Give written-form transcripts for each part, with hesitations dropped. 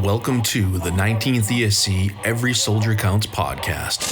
Welcome to the 19th ESC Every Soldier Counts podcast.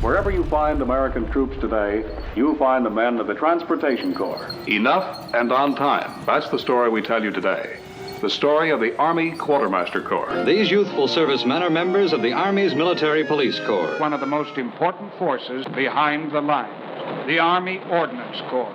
Wherever you find American troops today, you find the men of the Transportation Corps. Enough and on time. That's the story we tell you today. The story of the Army Quartermaster Corps. These youthful servicemen are members of the Army's Military Police Corps. One of the most important forces behind the lines, the Army Ordnance Corps.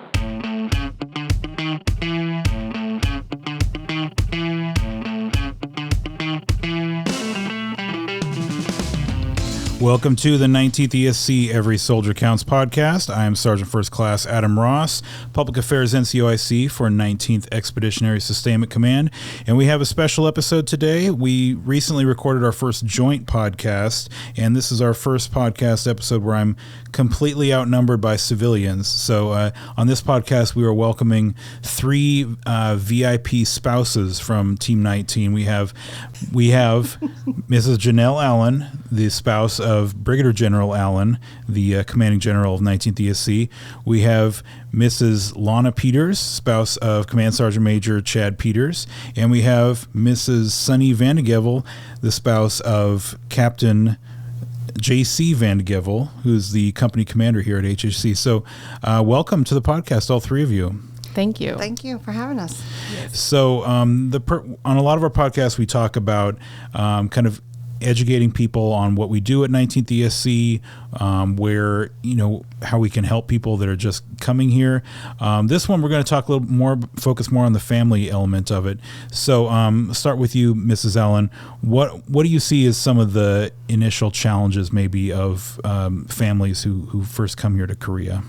Welcome to the 19th ESC Every Soldier Counts podcast. I am Sergeant First Class Adam Ross, Public Affairs NCOIC for 19th Expeditionary Sustainment Command, and we have a special episode today. We recently recorded our first joint podcast, and this is our first podcast episode where I'm completely outnumbered by civilians. So on this podcast, we are welcoming three VIP spouses from Team 19. We have Mrs. Janelle Allen, the spouse of Brigadier General Allen, the commanding general of 19th ESC. We have Mrs. Lana Peters, spouse of Command Sergeant Major Chad Peters. And we have Mrs. Sunny VandeGevel, the spouse of Captain J.C. VandeGevel, who's the company commander here at HHC. So welcome to the podcast, all three of you. Thank you. Thank you for having us. Yes. So on a lot of our podcasts, we talk about kind of educating people on what we do at 19th ESC, where, how we can help people that are just coming here. This one, we're going to talk a little more, focus more on the family element of it. So start with you, Mrs. Allen. What do you see as some of the initial challenges maybe of families who first come here to Korea?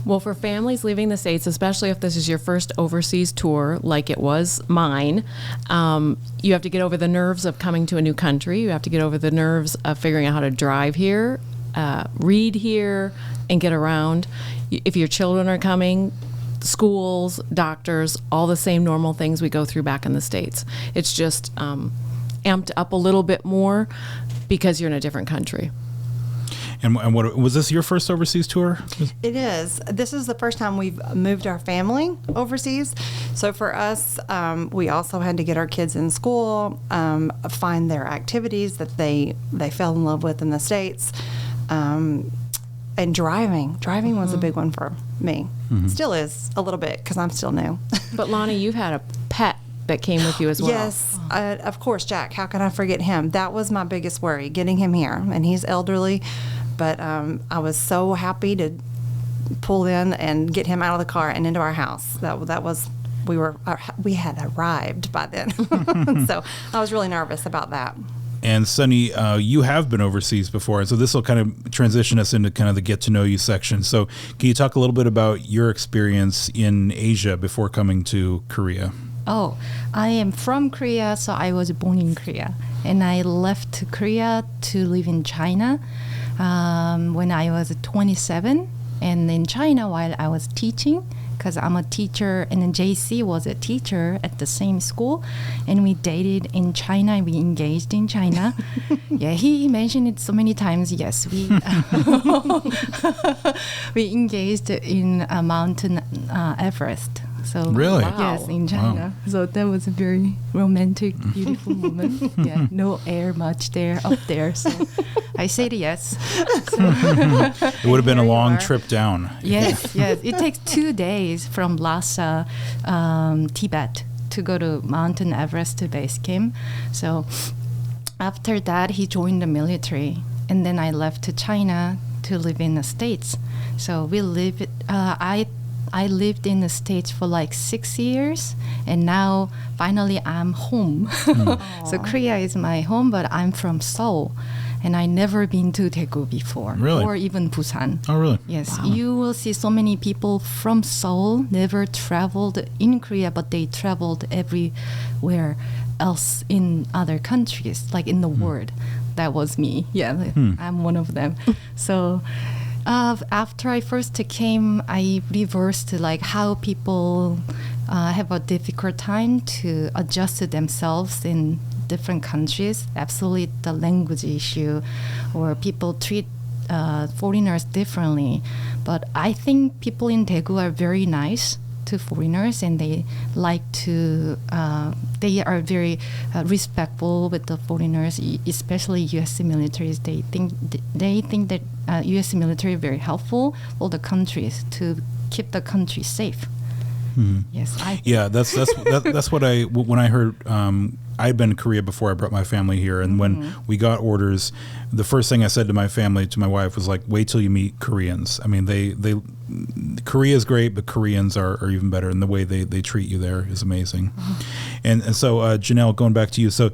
Well, for families leaving the States, especially if this is your first overseas tour, like it was mine, you have to get over the nerves of coming to a new country. You have to get over the nerves of figuring out how to drive here, read here, and get around. If your children are coming, schools, doctors, all the same normal things we go through back in the States. It's just amped up a little bit more because you're in a different country. And what was this your first overseas tour? It is. This is the first time we've moved our family overseas. So for us, we also had to get our kids in school, find their activities that they fell in love with in the States, and driving. Driving was a big one for me. Mm-hmm. Still is a little bit because I'm still new. But Lana, you've had a pet that came with you as well. Yes, of course, Jack. How can I forget him? That was my biggest worry, getting him here. And he's elderly. But I was so happy to pull in and get him out of the car and into our house. That was we had arrived by then, so I was really nervous about that. And Sunny, you have been overseas before, and so this will kind of transition us into kind of the get to know you section. So can you talk a little bit about your experience in Asia before coming to Korea? Oh, I am from Korea, so I was born in Korea, and I left Korea to live in China when I was 27, and in China while I was teaching, because I'm a teacher, and then JC was a teacher at the same school, and we dated in China, and we engaged in China. Yeah, he mentioned it so many times. Yes, we we engaged in Mountain Everest. So really? Yes, in China. Wow. So that was a very romantic, beautiful moment. Yeah, no air much there up there. So I said yes. So it would have been a long trip down. Yes, yes. It takes 2 days from Lhasa, Tibet, to go to Mountain Everest to base camp. So after that, he joined the military, and then I left to China to live in the States. So we lived. I lived in the States for like 6 years, and now finally I'm home. So Korea is my home, but I'm from Seoul, and I never been to Daegu before, really? Or even Busan. Oh, really? Yes, wow. You will see so many people from Seoul never traveled in Korea, but they traveled everywhere else in other countries, like in the world. That was me. Yeah, I'm one of them. So. After I first came, I reversed like how people have a difficult time to adjust themselves in different countries. Absolutely, the language issue, or people treat foreigners differently. But I think people in Daegu are very nice to foreigners, and they like to, they are very respectful with the foreigners, especially U.S. militaries. They think that U.S. military is very helpful for the countries to keep the country safe. Mm-hmm. Yes, that's what when I heard. I'd been in Korea before I brought my family here, and when we got orders, the first thing I said to my family, to my wife, was like, "Wait till you meet Koreans." I mean, Korea is great, but Koreans are even better, and the way they treat you there is amazing. And so, Janelle, going back to you, so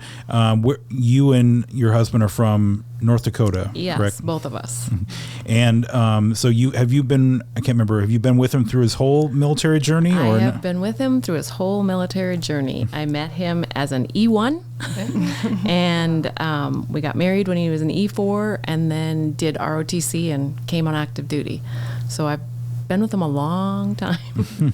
you and your husband are from North Dakota, yes, correct? Both of us. And so have you been? I can't remember. Have you been with him through his whole military journey? I have been with him through his whole military journey. I met him as an E1, and we got married when he was an E4, and then did ROTC and came on active duty. So I've been with him a long time.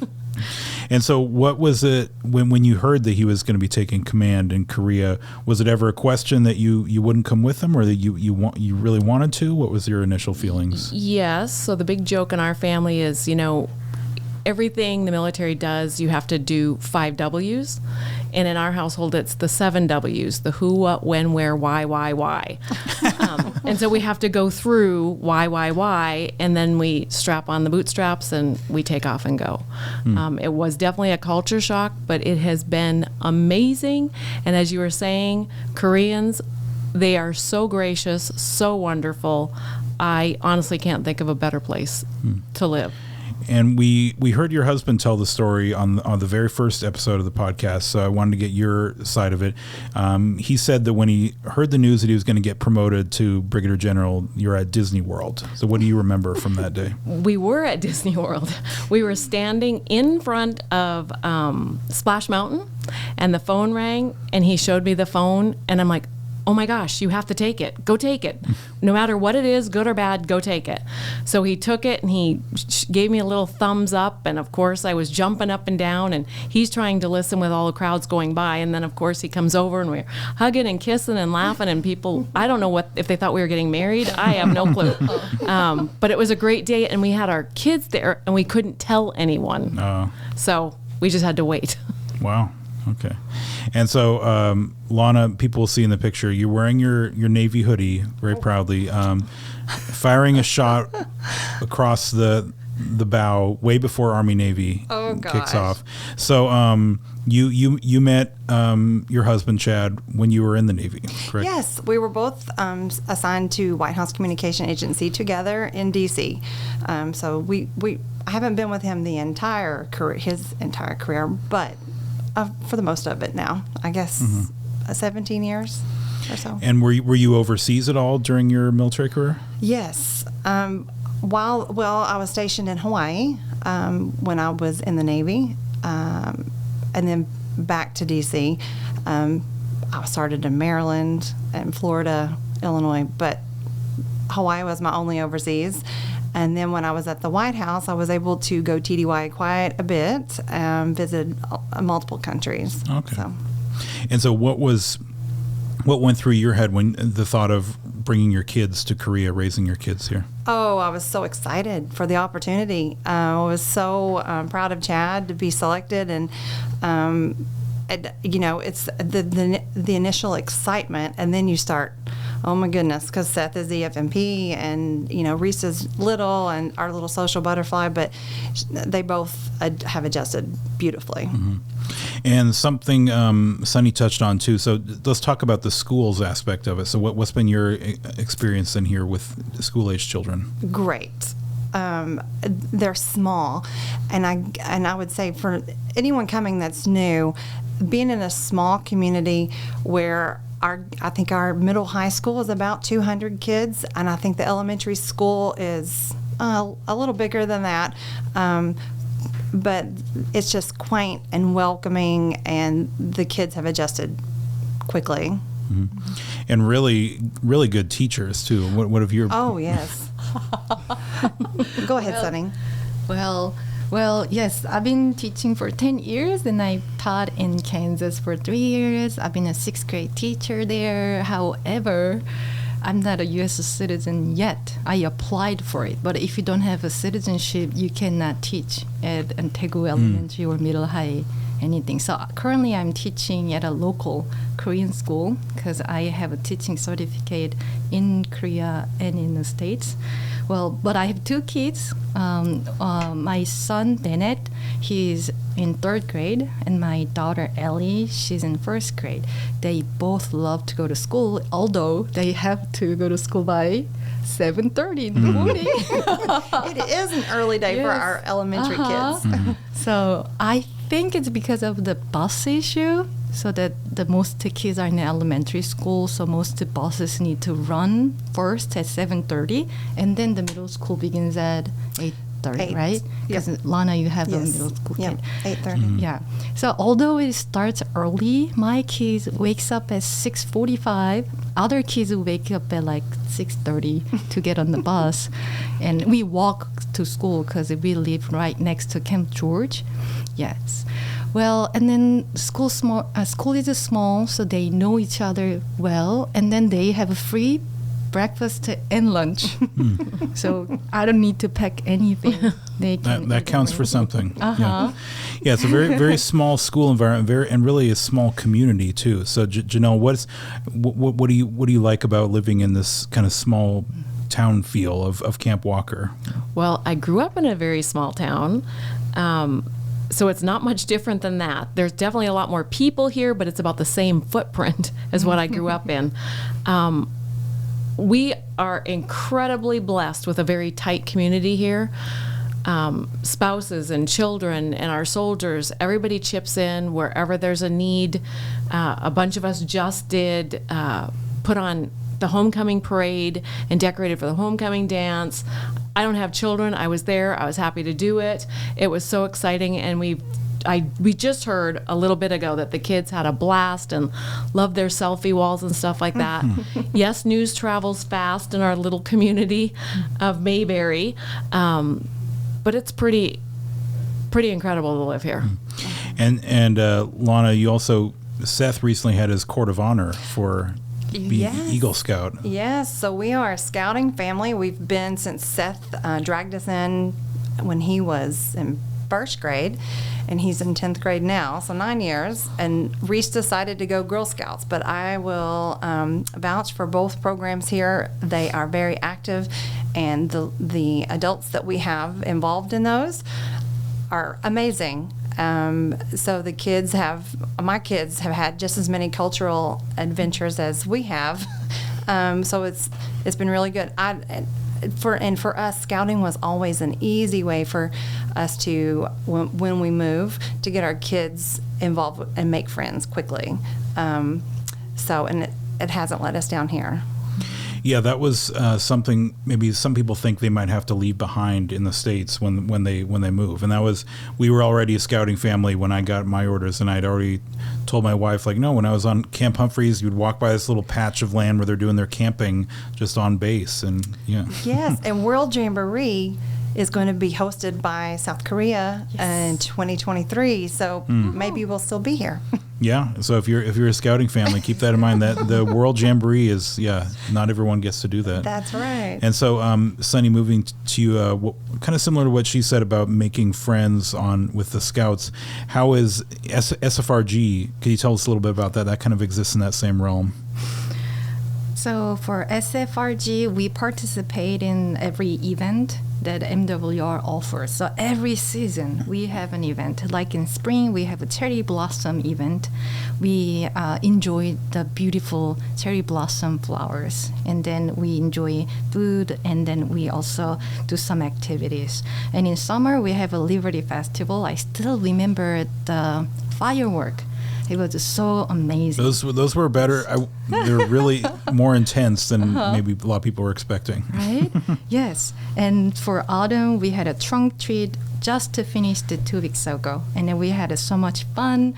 And so what was it when you heard that he was going to be taking command in Korea? Was it ever a question that you wouldn't come with him, or that you really wanted to? What was your initial feelings? Yes. So the big joke in our family is, everything the military does, you have to do 5 W's. And in our household, it's the 7 W's, the who, what, when, where, why. And so we have to go through why, and then we strap on the bootstraps and we take off and go. It was definitely a culture shock, but it has been amazing. And as you were saying, Koreans, they are so gracious, so wonderful. I honestly can't think of a better place to live. And we heard your husband tell the story on the very first episode of the podcast, so I wanted to get your side of it. He said that when he heard the news that he was going to get promoted to Brigadier General, you're at Disney World. So what do you remember from that day? We were at Disney World. We were standing in front of Splash Mountain, and the phone rang, and he showed me the phone, and I'm like, oh my gosh, you have to take it. Go take it. No matter what it is, good or bad, go take it. So he took it and he gave me a little thumbs up. And of course, I was jumping up and down, and he's trying to listen with all the crowds going by. And then, of course, he comes over and we're hugging and kissing and laughing. And people, I don't know if they thought we were getting married. I have no clue. But it was a great day, and we had our kids there, and we couldn't tell anyone. So we just had to wait. Wow. Okay. And so, Lana, people will see in the picture, you're wearing your Navy hoodie very proudly, firing a shot across the bow way before Army Navy kicks off. So you met your husband, Chad, when you were in the Navy, correct? Yes, we were both assigned to White House Communication Agency together in D.C. So I haven't been with him his entire career, but for the most of it now, I guess 17 years or so. And were you overseas at all during your military career? Yes. I was stationed in Hawaii when I was in the Navy, and then back to D.C. I started in Maryland and Florida, Illinois, but Hawaii was my only overseas. And then when I was at the White House, I was able to go TDY quite a bit, visit multiple countries. Okay. And so what went through your head when the thought of bringing your kids to Korea, raising your kids here? Oh, I was so excited for the opportunity. I was so proud of Chad to be selected, and it's the initial excitement, and then you start, oh my goodness, because Seth is the FMP, and Reese is little, and our little social butterfly, but they both have adjusted beautifully. Mm-hmm. And something Sunny touched on too. So let's talk about the schools aspect of it. So what's been your experience in here with school-age children? Great. They're small, and I would say for anyone coming that's new, being in a small community where I think our middle high school is about 200 kids, and I think the elementary school is a little bigger than that. But it's just quaint and welcoming, and the kids have adjusted quickly. Mm-hmm. And really, really good teachers too. What have your? Oh yes. Go ahead, Sunny. Well, yes, I've been teaching for 10 years, and I taught in Kansas for 3 years. I've been a 6th grade teacher there. However, I'm not a U.S. citizen yet. I applied for it, but if you don't have a citizenship, you cannot teach at Daegu Elementary or Middle High anything. So currently I'm teaching at a local Korean school because I have a teaching certificate in Korea and in the States. Well, but I have 2 kids. My son, Bennett, he's in 3rd grade, and my daughter, Ellie, she's in 1st grade. They both love to go to school, although they have to go to school by 7:30 in the morning. It is an early day for our elementary kids. So I think it's because of the bus issue. So that the most kids are in elementary school, so most buses need to run first at 7:30, and then the middle school begins at 8:30, right? Because Lana, you have a middle school kid. 8:30. Yeah. So although it starts early, my kids wakes up at 6:45. Other kids wake up at like 6:30 to get on the bus, and we walk to school because we live right next to Camp George. Yes. Well, and then school is small, so they know each other well, and then they have a free breakfast and lunch. So I don't need to pack anything. They can that counts for something. Yeah, it's a very very small school environment, and really a small community too. So Janelle, what do you like about living in this kind of small town feel of Camp Walker? Well, I grew up in a very small town. So it's not much different than that. There's definitely a lot more people here, but it's about the same footprint as what I grew up in. We are incredibly blessed with a very tight community here. Spouses and children and our soldiers, everybody chips in wherever there's a need. A bunch of us just did put on the homecoming parade and decorated for the homecoming dance. I don't have children. I was there. I was happy to do it. It was so exciting, and we just heard a little bit ago that the kids had a blast and loved their selfie walls and stuff like that. Yes, news travels fast in our little community of Mayberry, but it's pretty incredible to live here. And Lana, you also, Seth recently had his Court of Honor for Eagle Scout. Yes, so we are a scouting family. We've been since Seth dragged us in when he was in 1st grade, and he's in 10th grade now, so 9 years. And Reese decided to go Girl Scouts, but I will vouch for both programs here. They are very active, and the adults that we have involved in those are amazing. So my kids have had just as many cultural adventures as we have. So it's been really good. For us, scouting was always an easy way for us to, when we move, to get our kids involved and make friends quickly. And it hasn't let us down here. Yeah, that was something maybe some people think they might have to leave behind in the States when they move. And we were already a scouting family when I got my orders, and I'd already told my wife, like, no, when I was on Camp Humphreys, you'd walk by this little patch of land where they're doing their camping just on base, and yeah. Yes, and World Jamboree is going to be hosted by South Korea in 2023, so maybe we'll still be here. Yeah, so if you're a scouting family, keep that in mind. That the World Jamboree is, not everyone gets to do that. That's right. And so, Sunny, moving to you, kind of similar to what she said about making friends with the Scouts. How is SFRG? Can you tell us a little bit about that? That kind of exists in that same realm. So for SFRG, we participate in every event that MWR offers. So every season we have an event. Like in spring, we have a cherry blossom event. We enjoy the beautiful cherry blossom flowers, and then we enjoy food, and then we also do some activities. And in summer, we have a Liberty Festival. I still remember the firework. It was just so amazing. Those were better. They're really more intense than maybe a lot of people were expecting. Right? Yes. And for autumn, we had a trunk treat just to finish 2 weeks ago. And then we had so much fun.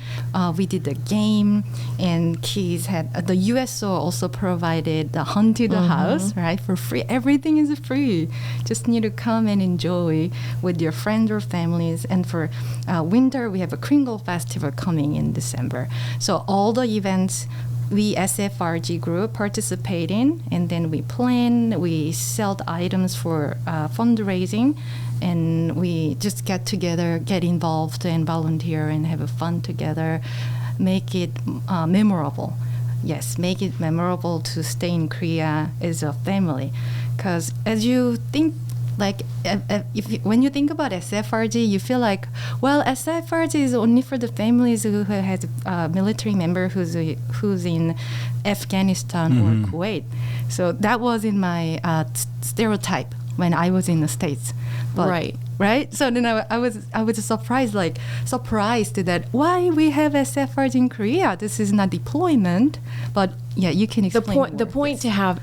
We did the game, and kids the USO also provided the haunted house, right, for free. Everything is free. Just need to come and enjoy with your friends or families. And for winter, we have a Kringle Festival coming in December. So all the events we SFRG group participating, and then we plan, we sell the items for fundraising, and we just get together, get involved and volunteer and have fun together, make it memorable. Yes, make it memorable to stay in Korea as a family. Because as you think, like, when you think about SFRG, you feel like, well, SFRG is only for the families who has a military member who's in Afghanistan or Kuwait. So that was in my stereotype when I was in the States. But, right? So then I was surprised that why we have SFRG in Korea. This is not deployment, but yeah, you can explain. The point to have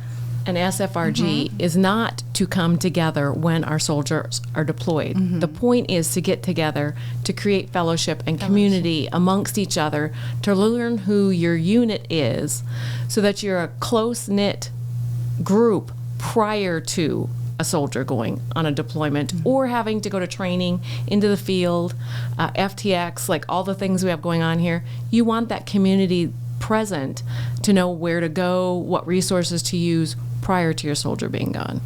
an SFRG is not to come together when our soldiers are deployed. The point is to get together, to create fellowship and community amongst each other, to learn who your unit is, so that you're a close-knit group prior to a soldier going on a deployment or having to go to training into the field, FTX, like all the things we have going on here. You want that community present to know where to go, what resources to use prior to your soldier being gone.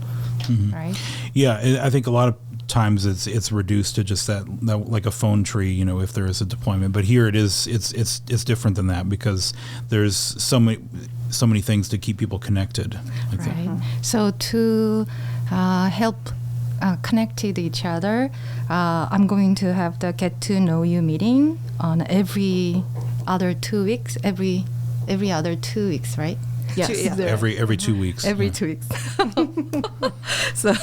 Right? Yeah, I think a lot of times it's reduced to just that like a phone tree, you know, if there is a deployment. But here it's different than that, because there's so many things to keep people connected. Right. So to help connect with each other, I'm going to have the get to know you meeting on every other 2 weeks. Every other 2 weeks, right? Yes. Every 2 weeks. Every 2 weeks. So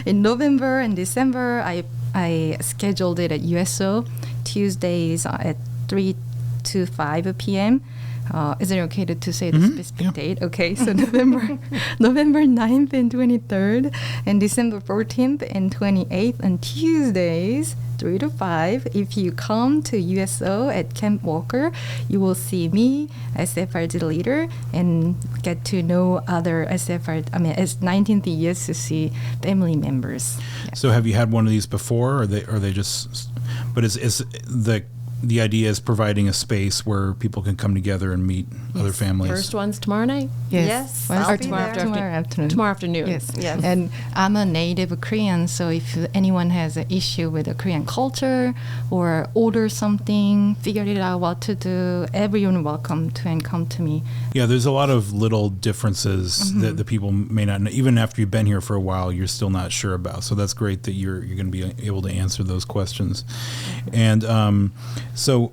in November and December, I scheduled it at USO Tuesdays at 3 to 5 p.m. Is it okay to say the specific date? Okay, so November 9th and 23rd, and December 14th and 28th on Tuesdays, 3 to 5. If you come to USO at Camp Walker, you will see me, SFRG leader, and get to know other as 19th ESCC family members. Yeah. So have you had one of these before, or are they just? But is the idea is providing a space where people can come together and meet other families. First one's tomorrow night? Yes. Or tomorrow afternoon. Tomorrow afternoon. Yes. Yes. And I'm a native Korean, so if anyone has an issue with the Korean culture or order something, figure it out what to do, everyone welcome to and come to me. Yeah, there's a lot of little differences that the people may not know. Even after you've been here for a while, you're still not sure about. So that's great that you're going to be able to answer those questions. And so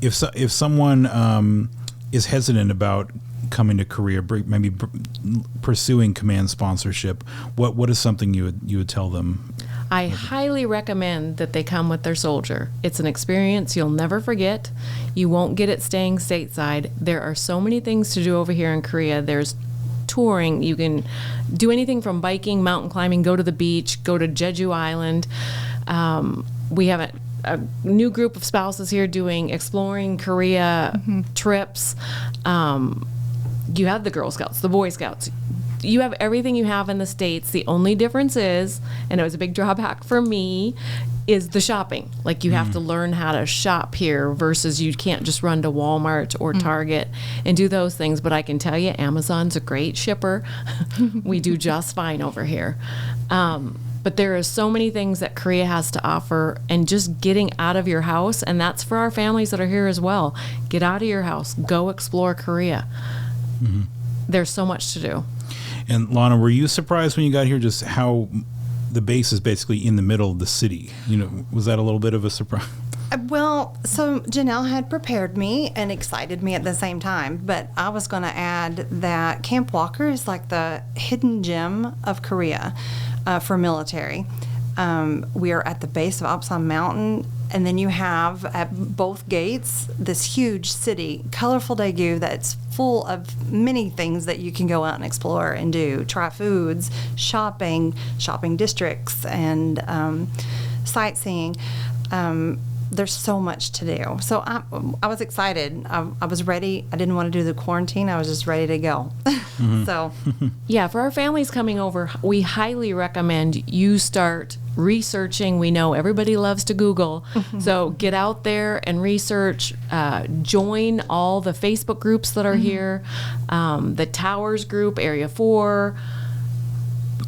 if someone is hesitant about coming to Korea, maybe pursuing command sponsorship, what is something you would tell them? I highly recommend that they come with their soldier. It's an experience you'll never forget. You won't get it staying stateside. There are so many things to do over here in Korea. There's touring. You can do anything from biking, mountain climbing, go to the beach, go to Jeju Island. We have a new group of spouses here doing exploring Korea trips. You have the Girl Scouts, the Boy Scouts. You have everything you have in the States. The only difference is, and it was a big drawback for me, is the shopping. Like, you have to learn how to shop here versus you can't just run to Walmart or Target and do those things. But I can tell you, Amazon's a great shipper. We do just fine over here. But there are so many things that Korea has to offer, and just getting out of your house, and that's for our families that are here as well. Get out of your house. Go explore Korea. There's so much to do. And Lana, were you surprised when you got here just how the base is basically in the middle of the city? You know, was that a little bit of a surprise? Well, so Janelle had prepared me and excited me at the same time, but I was going to add that Camp Walker is like the hidden gem of Korea for military. We are at the base of Apsan Mountain, and then you have at both gates this huge city, colorful Daegu, that's full of many things that you can go out and explore and do. Try foods, shopping districts, and sightseeing. There's so much to do. So I was excited. I was ready. I didn't want to do the quarantine. I was just ready to go. So, yeah, for our families coming over, we highly recommend you start researching. We know everybody loves to Google. So get out there and research. Join all the Facebook groups that are here. The Towers group, Area 4.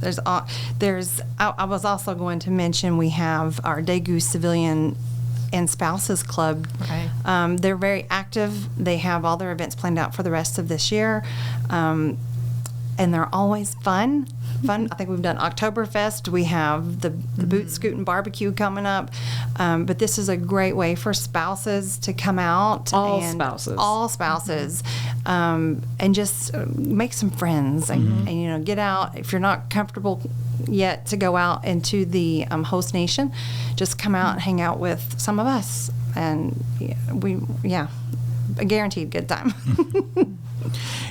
I was also going to mention we have our Daegu Civilian and Spouses Club. Right. They're very active. They have all their events planned out for the rest of this year. And they're always fun. I think we've done Oktoberfest. We have the Boot Scootin' Barbecue coming up. But this is a great way for spouses to come out. All spouses. And just make some friends and get out. If you're not comfortable yet to go out into the host nation, just come out and hang out with some of us. And a guaranteed good time.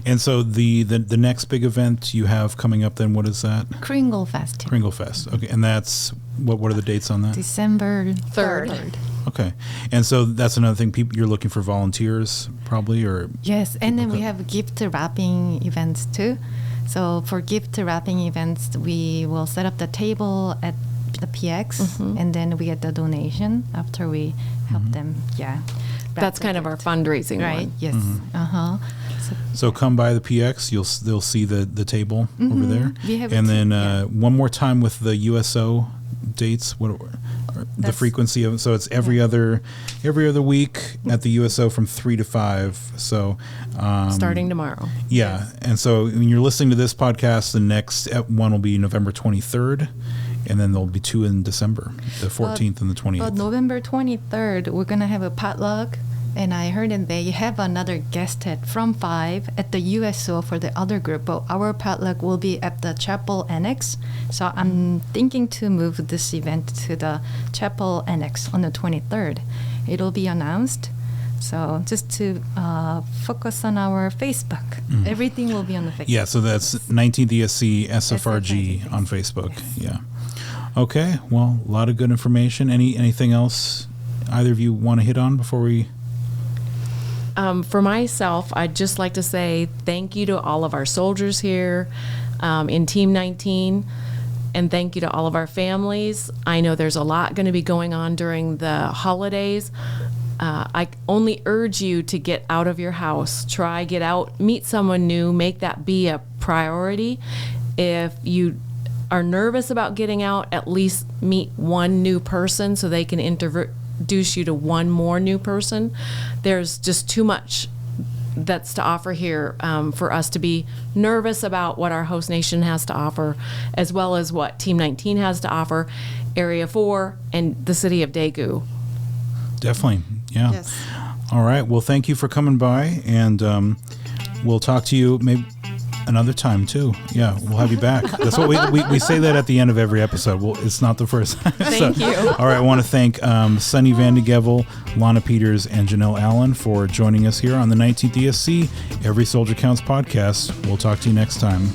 And so the next big event you have coming up, then what is that? Kringle Fest. Kringle Fest. Okay, and that's what are the dates on that? December 3rd. Okay, and so that's another thing. You're looking for volunteers, probably, or yes, and then we have gift wrapping events too. So for gift wrapping events, we will set up the table at the PX, and then we get the donation after we help them. Yeah, that's kind of our fundraising right? one. Yes. So come by the PX. They'll see the table over there. And then one more time with the USO dates. What the frequency of? So it's every other week at the USO from 3 to 5. So starting tomorrow. Yeah, and so when you're listening to this podcast, the next one will be November 23rd. And then there'll be 2 in December, the 14th and the 20th. But November 23rd, we're going to have a potluck. And I heard that they have another guest from 5 at the USO for the other group. But our potluck will be at the Chapel Annex. So I'm thinking to move this event to the Chapel Annex on the 23rd. It'll be announced. So just to focus on our Facebook. Everything will be on the Facebook. Yeah, so that's 19th ESC SFRG on Facebook. Yes. Yeah. Okay, well, a lot of good information. Anything else either of you want to hit on before we... For myself, I'd just like to say thank you to all of our soldiers here in Team 19, and thank you to all of our families. I know there's a lot going to be going on during the holidays. I only urge you to get out of your house. Get out, meet someone new, make that be a priority. If you are nervous about getting out, at least meet one new person so they can introduce you to one more new person. There's just too much that's to offer here for us to be nervous about what our host nation has to offer, as well as what Team 19 has to offer, Area 4, and the city of Daegu. Definitely, yeah. Yes. All right, well, thank you for coming by, and we'll talk to you maybe another time too. Yeah, we'll have you back. That's what we say that at the end of every episode. Well, it's not the first. Thank you. All right, I want to thank Sunny VandeGevel, Lana Peters, and Janelle Allen for joining us here on the 19th ESC Every Soldier Counts podcast. We'll talk to you next time.